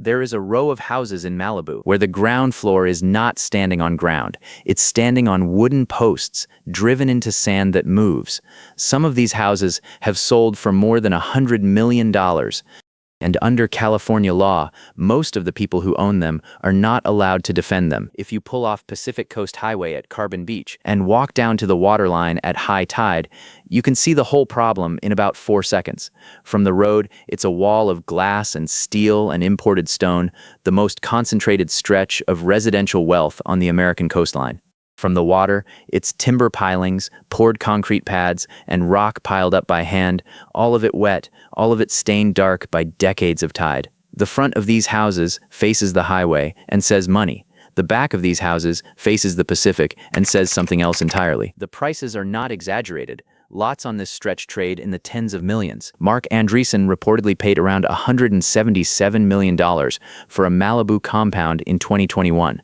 There is a row of houses in Malibu where the ground floor is not standing on ground. It's standing on wooden posts, driven into sand that moves. Some of these houses have sold for more than $100 million. And under California law, most of the people who own them are not allowed to defend them. If you pull off Pacific Coast Highway at Carbon Beach and walk down to the waterline at high tide, you can see the whole problem in about 4 seconds. From the road, it's a wall of glass and steel and imported stone, the most concentrated stretch of residential wealth on the American coastline. From the water, it's timber pilings, poured concrete pads, and rock piled up by hand, all of it wet, all of it stained dark by decades of tide. The front of these houses faces the highway and says money. The back of these houses faces the Pacific and says something else entirely. The prices are not exaggerated. Lots on this stretch trade in the tens of millions. Mark Andreessen reportedly paid around $177 million for a Malibu compound in 2021.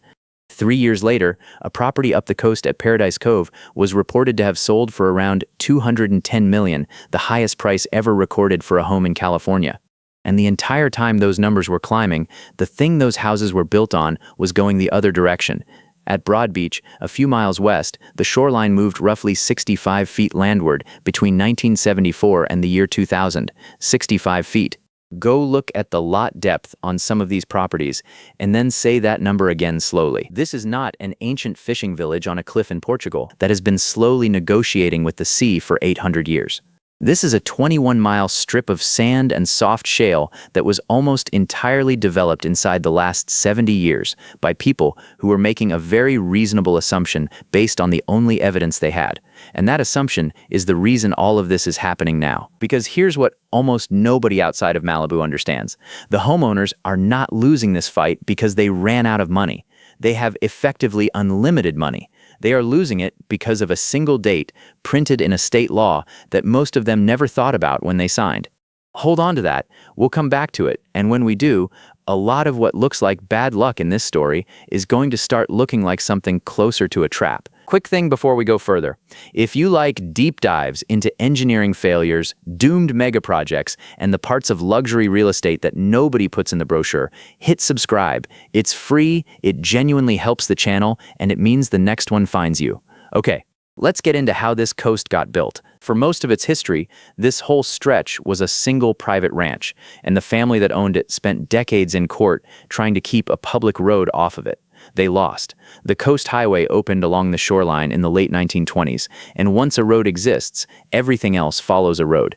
3 years later, a property up the coast at Paradise Cove was reported to have sold for around $210 million, the highest price ever recorded for a home in California. And the entire time those numbers were climbing, the thing those houses were built on was going the other direction. At Broad Beach, a few miles west, the shoreline moved roughly 65 feet landward between 1974 and the year 2000, 65 feet. Go look at the lot depth on some of these properties, and then say that number again slowly. This is not an ancient fishing village on a cliff in Portugal that has been slowly negotiating with the sea for 800 years. This is a 21-mile strip of sand and soft shale that was almost entirely developed inside the last 70 years by people who were making a very reasonable assumption based on the only evidence they had. And that assumption is the reason all of this is happening now. Because here's what almost nobody outside of Malibu understands. The homeowners are not losing this fight because they ran out of money. They have effectively unlimited money. They are losing it because of a single date printed in a state law that most of them never thought about when they signed. Hold on to that. We'll come back to it. And when we do, a lot of what looks like bad luck in this story is going to start looking like something closer to a trap. Quick thing before we go further. If you like deep dives into engineering failures, doomed mega projects, and the parts of luxury real estate that nobody puts in the brochure, hit subscribe. It's free, it genuinely helps the channel, and it means the next one finds you. Okay, let's get into how this coast got built. For most of its history, this whole stretch was a single private ranch, and the family that owned it spent decades in court trying to keep a public road off of it. They lost. The Coast Highway opened along the shoreline in the late 1920s, and once a road exists, everything else follows a road.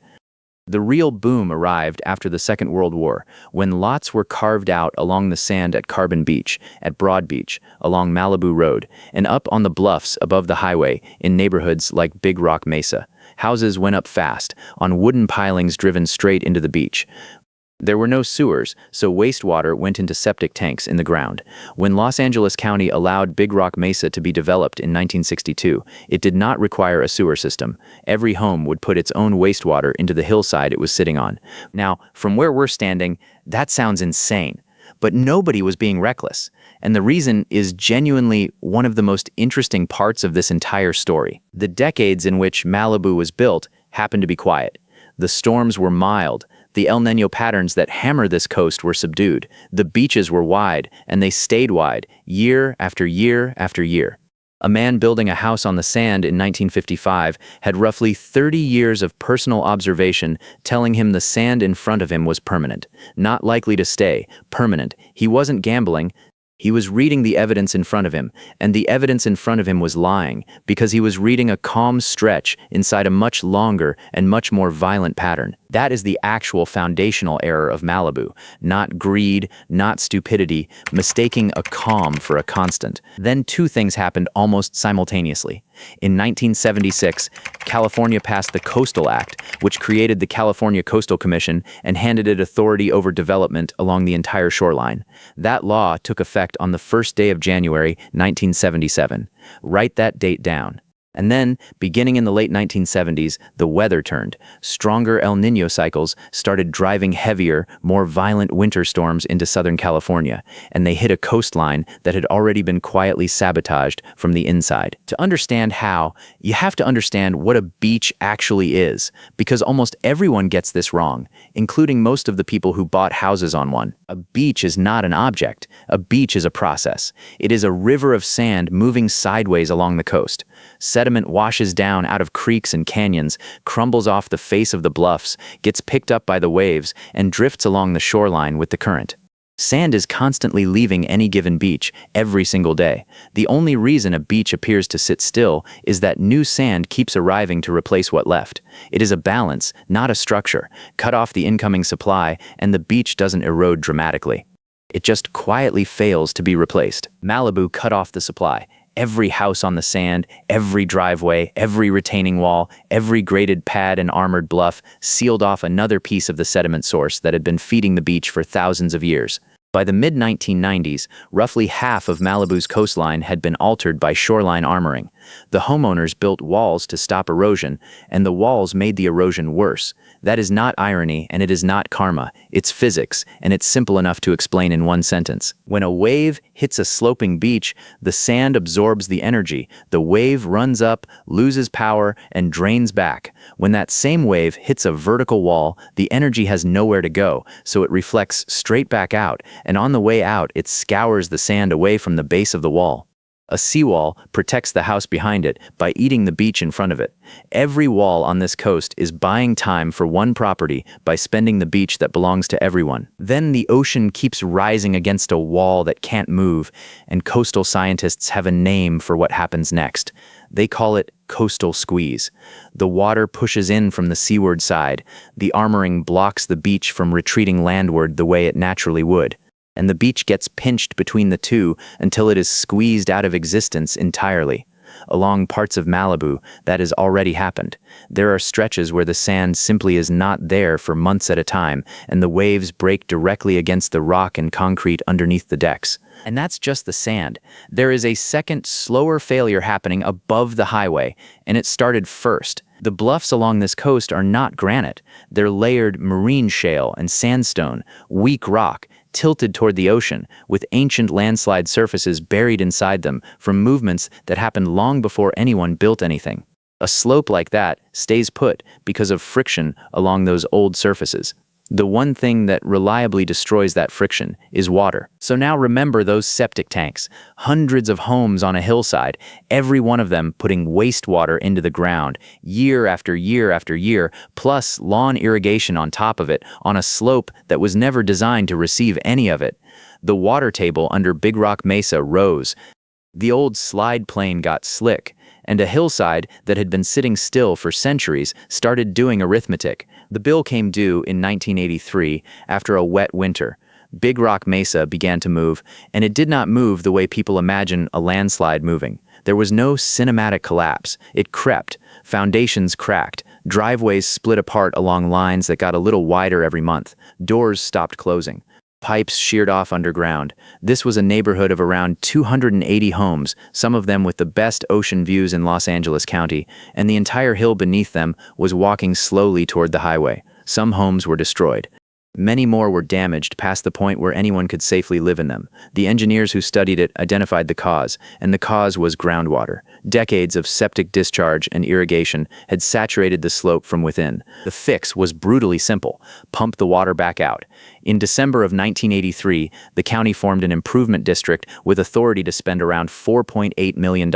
The real boom arrived after the Second World War, when lots were carved out along the sand at Carbon Beach, at Broad Beach, along Malibu Road, and up on the bluffs above the highway in neighborhoods like Big Rock Mesa. Houses went up fast, on wooden pilings driven straight into the beach. There were no sewers, so wastewater went into septic tanks in the ground. When Los Angeles County allowed Big Rock Mesa to be developed in 1962, it did not require a sewer system. Every home would put its own wastewater into the hillside it was sitting on. Now, from where we're standing, that sounds insane. But nobody was being reckless. And the reason is genuinely one of the most interesting parts of this entire story. The decades in which Malibu was built happened to be quiet. The storms were mild. The El Niño patterns that hammer this coast were subdued. The beaches were wide, and they stayed wide, year after year after year. A man building a house on the sand in 1955 had roughly 30 years of personal observation telling him the sand in front of him was permanent, not likely to stay, permanent. He wasn't gambling. He was reading the evidence in front of him, and the evidence in front of him was lying, because he was reading a calm stretch inside a much longer and much more violent pattern. That is the actual foundational error of Malibu. Not greed, not stupidity, mistaking a calm for a constant. Then two things happened almost simultaneously. In 1976, California passed the Coastal Act, which created the California Coastal Commission and handed it authority over development along the entire shoreline. That law took effect on the first day of January 1977. Write that date down. And then, beginning in the late 1970s, the weather turned. Stronger El Niño cycles started driving heavier, more violent winter storms into Southern California, and they hit a coastline that had already been quietly sabotaged from the inside. To understand how, you have to understand what a beach actually is, because almost everyone gets this wrong, including most of the people who bought houses on one. A beach is not an object. A beach is a process. It is a river of sand moving sideways along the coast. Sediment washes down out of creeks and canyons, crumbles off the face of the bluffs, gets picked up by the waves, and drifts along the shoreline with the current. Sand is constantly leaving any given beach every single day. The only reason a beach appears to sit still is that new sand keeps arriving to replace what left. It is a balance, not a structure. Cut off the incoming supply, and the beach doesn't erode dramatically. It just quietly fails to be replaced. Malibu cut off the supply. Every house on the sand, every driveway, every retaining wall, every graded pad and armored bluff sealed off another piece of the sediment source that had been feeding the beach for thousands of years. By the mid-1990s, roughly half of Malibu's coastline had been altered by shoreline armoring. The homeowners built walls to stop erosion, and the walls made the erosion worse. That is not irony, and it is not karma. It's physics, and it's simple enough to explain in one sentence. When a wave hits a sloping beach, the sand absorbs the energy. The wave runs up, loses power, and drains back. When that same wave hits a vertical wall, the energy has nowhere to go, so it reflects straight back out, and on the way out, it scours the sand away from the base of the wall. A seawall protects the house behind it by eating the beach in front of it. Every wall on this coast is buying time for one property by spending the beach that belongs to everyone. Then the ocean keeps rising against a wall that can't move, and coastal scientists have a name for what happens next. They call it coastal squeeze. The water pushes in from the seaward side. The armoring blocks the beach from retreating landward the way it naturally would. And the beach gets pinched between the two until it is squeezed out of existence entirely. Along parts of Malibu, that has already happened. There are stretches where the sand simply is not there for months at a time, and the waves break directly against the rock and concrete underneath the decks. And that's just the sand. There is a second, slower failure happening above the highway, and it started first. The bluffs along this coast are not granite. They're layered marine shale and sandstone, weak rock, tilted toward the ocean, with ancient landslide surfaces buried inside them from movements that happened long before anyone built anything. A slope like that stays put because of friction along those old surfaces. The one thing that reliably destroys that friction is water. So now remember those septic tanks, hundreds of homes on a hillside, every one of them putting wastewater into the ground, year after year after year, plus lawn irrigation on top of it, on a slope that was never designed to receive any of it. The water table under Big Rock Mesa rose. The old slide plane got slick, and a hillside that had been sitting still for centuries started doing arithmetic. The bill came due in 1983 after a wet winter. Big Rock Mesa began to move, and it did not move the way people imagine a landslide moving. There was no cinematic collapse. It crept. Foundations cracked. Driveways split apart along lines that got a little wider every month. Doors stopped closing. Pipes sheared off underground. This was a neighborhood of around 280 homes, some of them with the best ocean views in Los Angeles County, and the entire hill beneath them was walking slowly toward the highway. Some homes were destroyed. Many more were damaged past the point where anyone could safely live in them. The engineers who studied it identified the cause, and the cause was groundwater. Decades of septic discharge and irrigation had saturated the slope from within. The fix was brutally simple: pump the water back out. In December of 1983, the county formed an improvement district with authority to spend around $4.8 million,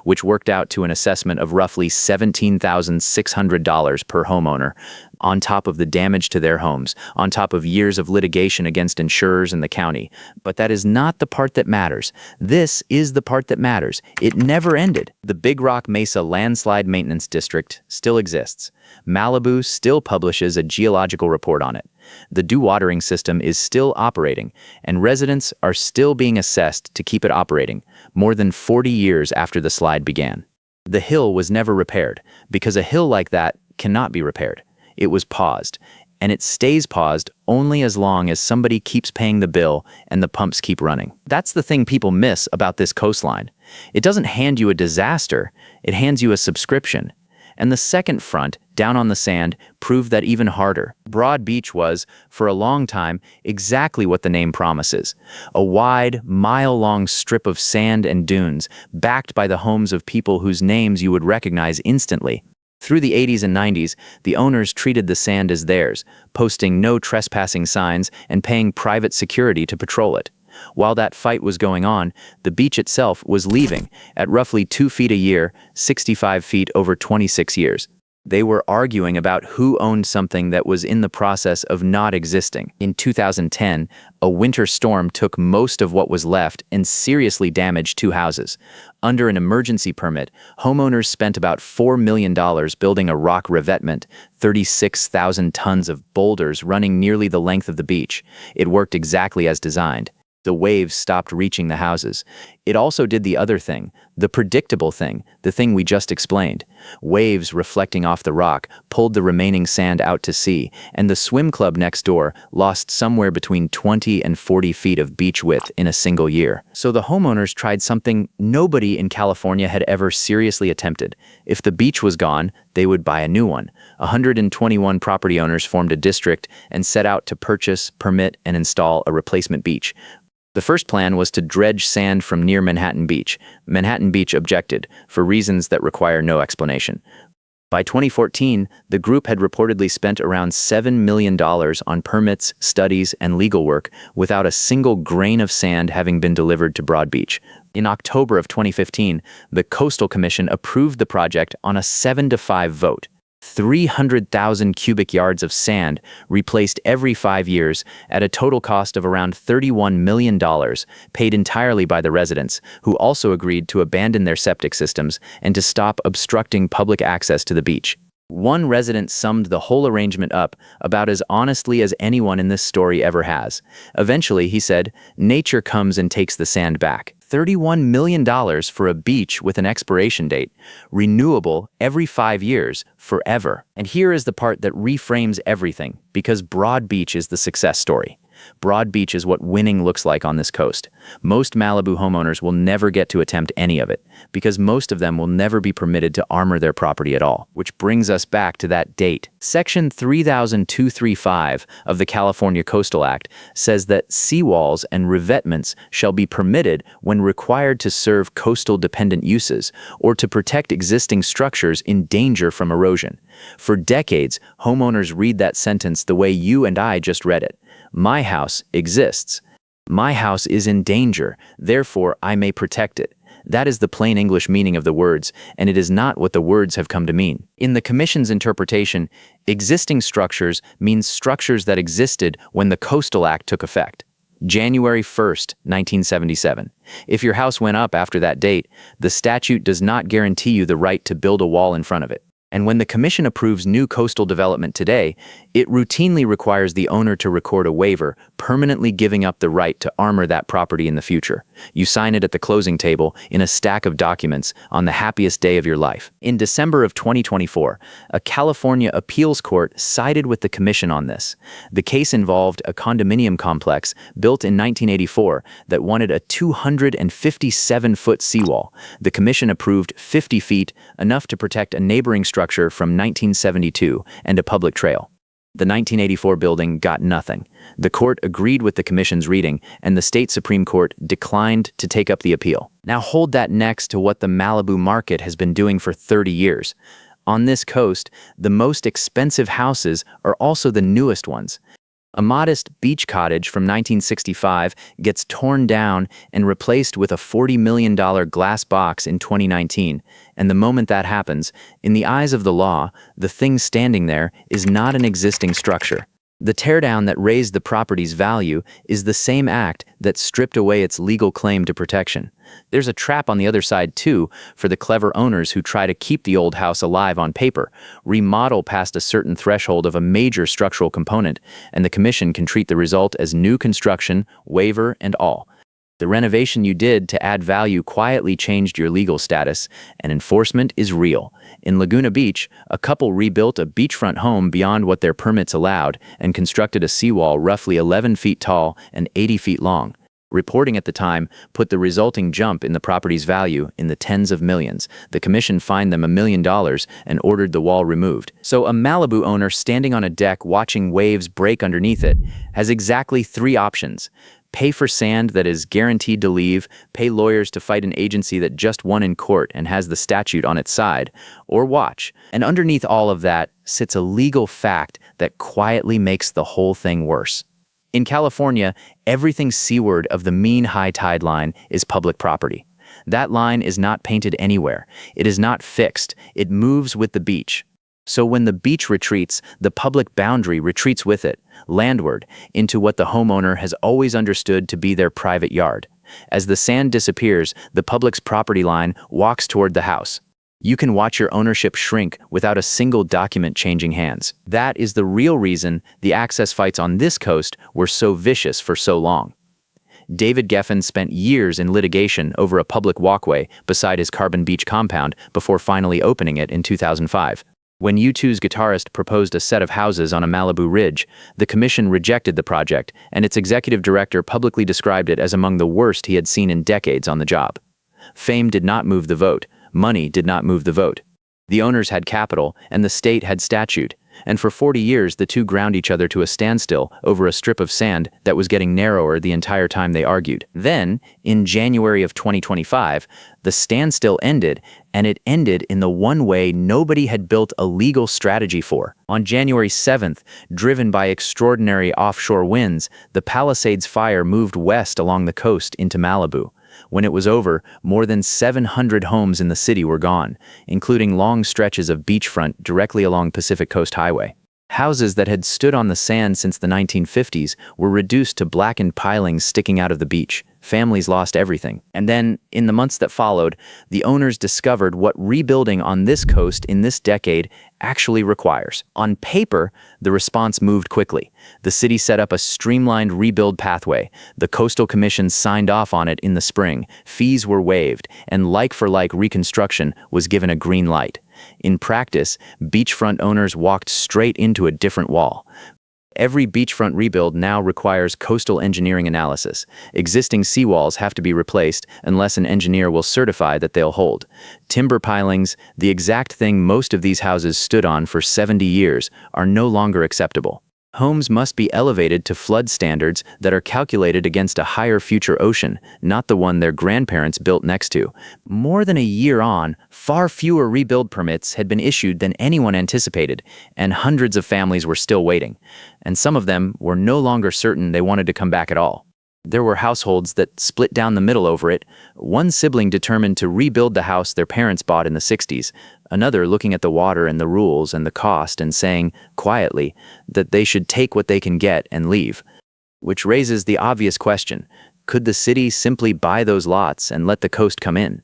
which worked out to an assessment of roughly $17,600 per homeowner, on top of the damage to their homes, on top of years of litigation against insurers in the county. But that is not the part that matters. This is the part that matters. It never ended. The Big Rock Mesa Landslide Maintenance District still exists. Malibu still publishes a geological report on it. The dewatering system is still operating, and residents are still being assessed to keep it operating, more than 40 years after the slide began. The hill was never repaired, because a hill like that cannot be repaired. It was paused, and it stays paused only as long as somebody keeps paying the bill and the pumps keep running. That's the thing people miss about this coastline. It doesn't hand you a disaster, it hands you a subscription. And the second front, down on the sand, proved that even harder. Broad Beach was, for a long time, exactly what the name promises. A wide, mile-long strip of sand and dunes, backed by the homes of people whose names you would recognize instantly. Through the 80s and 90s, the owners treated the sand as theirs, posting no trespassing signs and paying private security to patrol it. While that fight was going on, the beach itself was leaving at roughly 2 feet a year, 65 feet over 26 years. They were arguing about who owned something that was in the process of not existing. In 2010, a winter storm took most of what was left and seriously damaged 2 houses. Under an emergency permit, homeowners spent about $4 million building a rock revetment, 36,000 tons of boulders running nearly the length of the beach. It worked exactly as designed. The waves stopped reaching the houses. It also did the other thing, the predictable thing, the thing we just explained. Waves reflecting off the rock pulled the remaining sand out to sea, and the swim club next door lost somewhere between 20 and 40 feet of beach width in a single year. So the homeowners tried something nobody in California had ever seriously attempted. If the beach was gone, they would buy a new one. 121 property owners formed a district and set out to purchase, permit, and install a replacement beach. The first plan was to dredge sand from near Manhattan Beach. Manhattan Beach objected, for reasons that require no explanation. By 2014, the group had reportedly spent around $7 million on permits, studies, and legal work without a single grain of sand having been delivered to Broad Beach. In October of 2015, the Coastal Commission approved the project on a 7-5 vote. 300,000 cubic yards of sand replaced every 5 years at a total cost of around $31 million, paid entirely by the residents, who also agreed to abandon their septic systems and to stop obstructing public access to the beach. One resident summed the whole arrangement up about as honestly as anyone in this story ever has. Eventually, he said, "Nature comes and takes the sand back." $31 million for a beach with an expiration date, renewable every 5 years, forever. And here is the part that reframes everything, because Broad Beach is the success story. Broad Beach is what winning looks like on this coast. Most Malibu homeowners will never get to attempt any of it, because most of them will never be permitted to armor their property at all. Which brings us back to that date. Section 3235 of the California Coastal Act says that seawalls and revetments shall be permitted when required to serve coastal-dependent uses or to protect existing structures in danger from erosion. For decades, homeowners read that sentence the way you and I just read it. My house exists. My house is in danger, therefore I may protect it. That is the plain English meaning of the words, and it is not what the words have come to mean. In the Commission's interpretation, existing structures means structures that existed when the Coastal Act took effect. January 1st, 1977. If your house went up after that date, the statute does not guarantee you the right to build a wall in front of it. And when the Commission approves new coastal development today, it routinely requires the owner to record a waiver, permanently giving up the right to armor that property in the future. You sign it at the closing table in a stack of documents on the happiest day of your life. In December of 2024, a California appeals court sided with the Commission on this. The case involved a condominium complex built in 1984 that wanted a 257-foot seawall. The Commission approved 50 feet, enough to protect a neighboring structure from 1972 and a public trail. The 1984 building got nothing. The court agreed with the Commission's reading, and the state Supreme Court declined to take up the appeal. Now hold that next to what the Malibu market has been doing for 30 years. On this coast, the most expensive houses are also the newest ones. A modest beach cottage from 1965 gets torn down and replaced with a $40 million glass box in 2019. And the moment that happens, in the eyes of the law, the thing standing there is not an existing structure. The teardown that raised the property's value is the same act that stripped away its legal claim to protection. There's a trap on the other side, too, for the clever owners who try to keep the old house alive on paper, remodel past a certain threshold of a major structural component, and the Commission can treat the result as new construction, waiver, and all. The renovation you did to add value quietly changed your legal status, and enforcement is real. In Laguna Beach, a couple rebuilt a beachfront home beyond what their permits allowed and constructed a seawall roughly 11 feet tall and 80 feet long. Reporting at the time put the resulting jump in the property's value in the tens of millions. The commission fined them $1 million and ordered the wall removed. So a Malibu owner standing on a deck watching waves break underneath it has exactly three options. Pay for sand that is guaranteed to leave, pay lawyers to fight an agency that just won in court and has the statute on its side, or watch. And underneath all of that sits a legal fact that quietly makes the whole thing worse. In California, everything seaward of the mean high tide line is public property. That line is not painted anywhere. It is not fixed. It moves with the beach. So when the beach retreats, the public boundary retreats with it, landward, into what the homeowner has always understood to be their private yard. As the sand disappears, the public's property line walks toward the house. You can watch your ownership shrink without a single document changing hands. That is the real reason the access fights on this coast were so vicious for so long. David Geffen spent years in litigation over a public walkway beside his Carbon Beach compound before finally opening it in 2005. When U2's guitarist proposed a set of houses on a Malibu ridge, the commission rejected the project, and its executive director publicly described it as among the worst he had seen in decades on the job. Fame did not move the vote. Money did not move the vote. The owners had capital, and the state had statute, and for 40 years the two ground each other to a standstill over a strip of sand that was getting narrower the entire time they argued. Then, in January of 2025, the standstill ended, and it ended in the one way nobody had built a legal strategy for. On January 7th, driven by extraordinary offshore winds, the Palisades fire moved west along the coast into Malibu. When it was over, more than 700 homes in the city were gone, including long stretches of beachfront directly along Pacific Coast Highway. Houses that had stood on the sand since the 1950s were reduced to blackened pilings sticking out of the beach. Families lost everything. And then, in the months that followed, the owners discovered what rebuilding on this coast in this decade actually requires. On paper, the response moved quickly. The city set up a streamlined rebuild pathway. The Coastal Commission signed off on it in the spring. Fees were waived, and like-for-like reconstruction was given a green light. In practice, beachfront owners walked straight into a different wall. Every beachfront rebuild now requires coastal engineering analysis. Existing seawalls have to be replaced unless an engineer will certify that they'll hold. Timber pilings, the exact thing most of these houses stood on for 70 years, are no longer acceptable. Homes must be elevated to flood standards that are calculated against a higher future ocean, not the one their grandparents built next to. More than a year on, far fewer rebuild permits had been issued than anyone anticipated, and hundreds of families were still waiting. And some of them were no longer certain they wanted to come back at all. There were households that split down the middle over it. One sibling determined to rebuild the house their parents bought in the 60s, another looking at the water and the rules and the cost and saying, quietly, that they should take what they can get and leave. Which raises the obvious question, could the city simply buy those lots and let the coast come in?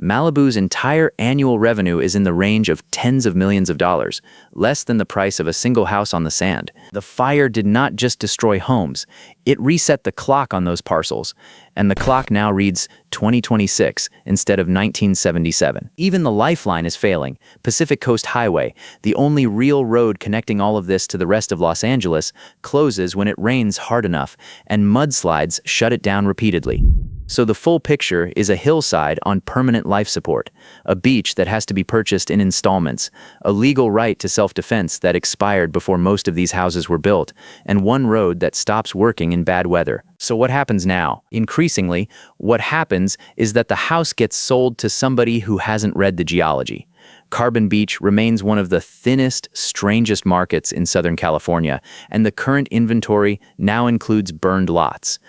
Malibu's entire annual revenue is in the range of tens of millions of dollars, less than the price of a single house on the sand. The fire did not just destroy homes, it reset the clock on those parcels, and the clock now reads 2026 instead of 1977. Even the lifeline is failing. Pacific Coast Highway, the only real road connecting all of this to the rest of Los Angeles, closes when it rains hard enough, and mudslides shut it down repeatedly. So the full picture is a hillside on permanent life support, a beach that has to be purchased in installments, a legal right to self-defense that expired before most of these houses were built, and one road that stops working in bad weather. So what happens now? Increasingly, what happens is that the house gets sold to somebody who hasn't read the geology. Carbon Beach remains one of the thinnest, strangest markets in Southern California, and the current inventory now includes burned lots.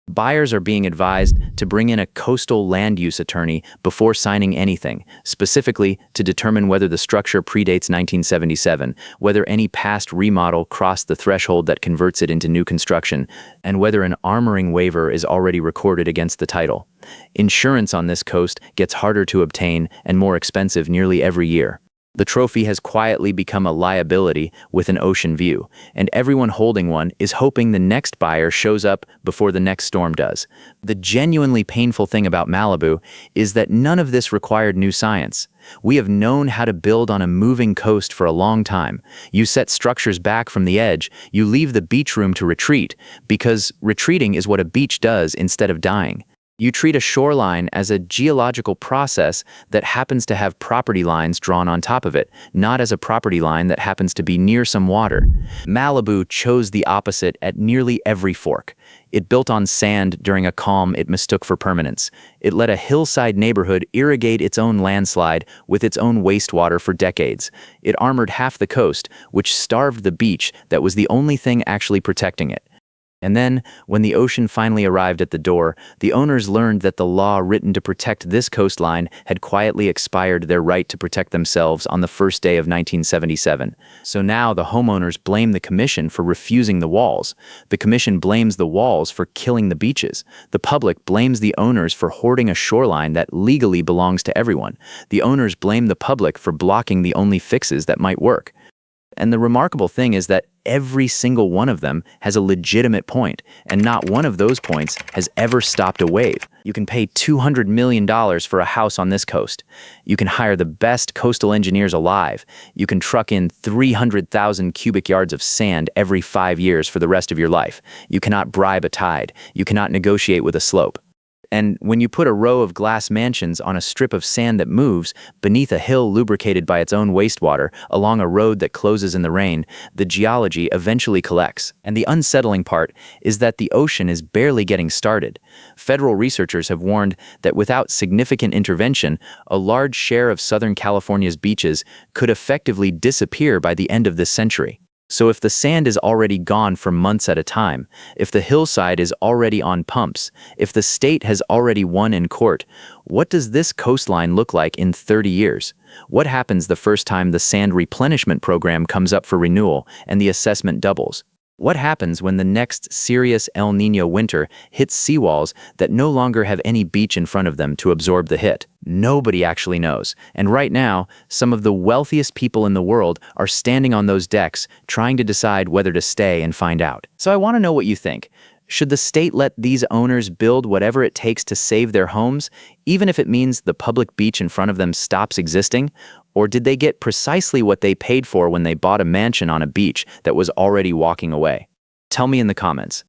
Buyers are being advised to bring in a coastal land use attorney before signing anything, specifically to determine whether the structure predates 1977, whether any past remodel crossed the threshold that converts it into new construction, and whether an armoring waiver is already recorded against the title. Insurance on this coast gets harder to obtain and more expensive nearly every year. The trophy has quietly become a liability with an ocean view, and everyone holding one is hoping the next buyer shows up before the next storm does. The genuinely painful thing about Malibu is that none of this required new science. We have known how to build on a moving coast for a long time. You set structures back from the edge, you leave the beach room to retreat, because retreating is what a beach does instead of dying. You treat a shoreline as a geological process that happens to have property lines drawn on top of it, not as a property line that happens to be near some water. Malibu chose the opposite at nearly every fork. It built on sand during a calm it mistook for permanence. It let a hillside neighborhood irrigate its own landslide with its own wastewater for decades. It armored half the coast, which starved the beach that was the only thing actually protecting it. And then, when the ocean finally arrived at the door, the owners learned that the law written to protect this coastline had quietly expired their right to protect themselves on the first day of 1977. So now the homeowners blame the commission for refusing the walls. The commission blames the walls for killing the beaches. The public blames the owners for hoarding a shoreline that legally belongs to everyone. The owners blame the public for blocking the only fixes that might work. And the remarkable thing is that every single one of them has a legitimate point, and not one of those points has ever stopped a wave. You can pay $200 million for a house on this coast. You can hire the best coastal engineers alive. You can truck in 300,000 cubic yards of sand every 5 years for the rest of your life. You cannot bribe a tide. You cannot negotiate with a slope. And when you put a row of glass mansions on a strip of sand that moves, beneath a hill lubricated by its own wastewater, along a road that closes in the rain, the geology eventually collects. And the unsettling part is that the ocean is barely getting started. Federal researchers have warned that without significant intervention, a large share of Southern California's beaches could effectively disappear by the end of this century. So if the sand is already gone for months at a time, if the hillside is already on pumps, if the state has already won in court, what does this coastline look like in 30 years? What happens the first time the sand replenishment program comes up for renewal and the assessment doubles? What happens when the next serious El Niño winter hits seawalls that no longer have any beach in front of them to absorb the hit? Nobody actually knows. And right now, some of the wealthiest people in the world are standing on those decks trying to decide whether to stay and find out. So I want to know what you think. Should the state let these owners build whatever it takes to save their homes, even if it means the public beach in front of them stops existing? Or did they get precisely what they paid for when they bought a mansion on a beach that was already walking away? Tell me in the comments.